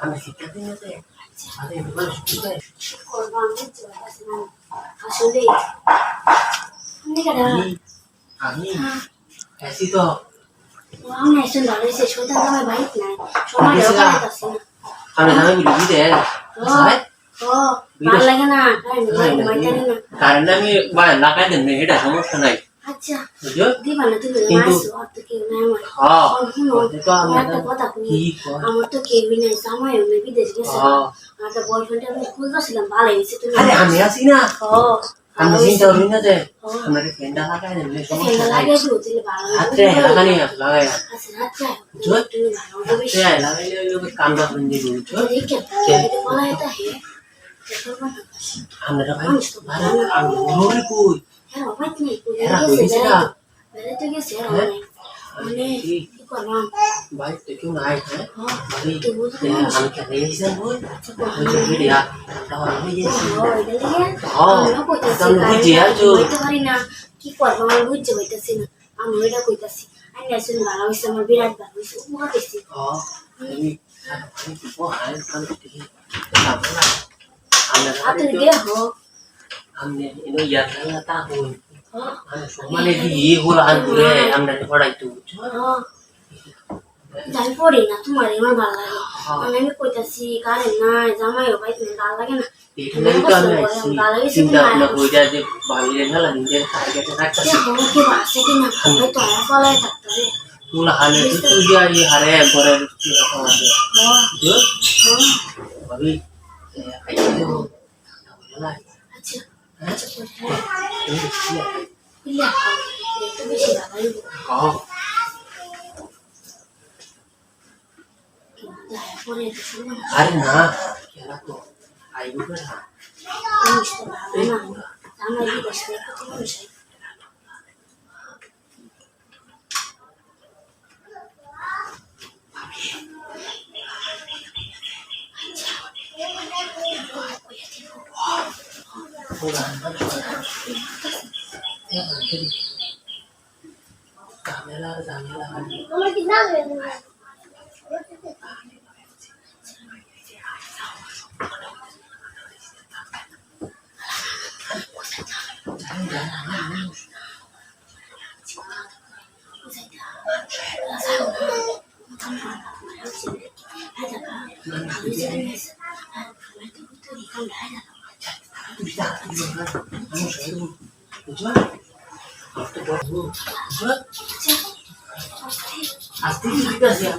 আমি শিক্ষা দিই না যে আরে বলে শুনতে করবা আমি চলতেছি না আসলে আমি কেন আমি ऐसी तो আমি এসে দাঁড়িয়েছি ছোট দামে বাইক নাই সময় লাগাইতাছি না আমি না আমি লিখি দে সাহেব ও ভালো লাগে না কারণ বাইতানি না কারণ আমি বাড়ি লাগাই দেন এটা সমস্যা নাই আচ্ছা বুঝছো দিবা না তুমি কিন্তু মাসু আর তো কেউ নাই আমার হ্যাঁ তো আমি একটা কথা কই আমার তো কেউ নাই সময় আমি বিদেশ গেছি আর তো বয়ফ্রেন্ড আমি খুঁজছিলাম ভালো হইছে তুমি আরে আমি আছি না ও আমি চিন্তা করি না যে আমরা ফ্রেন্ডটা লাগাই দেন সমস্যা নাই লাগে দিলে ভালো আচ্ছা লাগানি লাগাই আচ্ছা আচ্ছা जो তুমি ভালো হবে ते लगाइले लोग काम गर्नु दि बुझ्छ ठीक है मलाई त हे हाम्रो भाइ हाम्रो को हेलो भाइ नि हेरा भइसक्यो मैले त के सेयर गर्ने अनि के गर्नु भाइ त क्यों न आए थे अभी हम क्या रेसन हो मुझे भिडिया और ये हां तुम बुझिया जो त गरिना के गर्नु म बुझ्छु भइतछि न আমি এটা কইতাছি আমি আসলে ভালো হইছে আমার বিরাট ভালো হইছে ও হইছে আমি ও হাল কাল থেকে আমরা আপনি দেখো हमने इनो याद नहीं आता हो हम सोमने भी ये बोला हम पूरे हमने पढ़ाई तो যাই পড়ি না তোমার আমার ভালো লাগে মানে আমি কইতাছি কারে না জামাই ভাই তুমি ভালো লাগে না এখানে তো আমি ভালো লাগে চিন্তা ভাবনা কই যা যে বাইরে না লাগে নিজের টার্গেটে রাখতে কি বাসে কি না ভাই তো আর ফলাই থাকতে রে তুলা হালে তো যা ये हरे बड़े की रखा है जो अभी आइए हो बोला अच्छा अच्छा ইয়া তো বেশি ভালো লাগে हां अरे ना क्या तो आई भी कर Asli kita sih.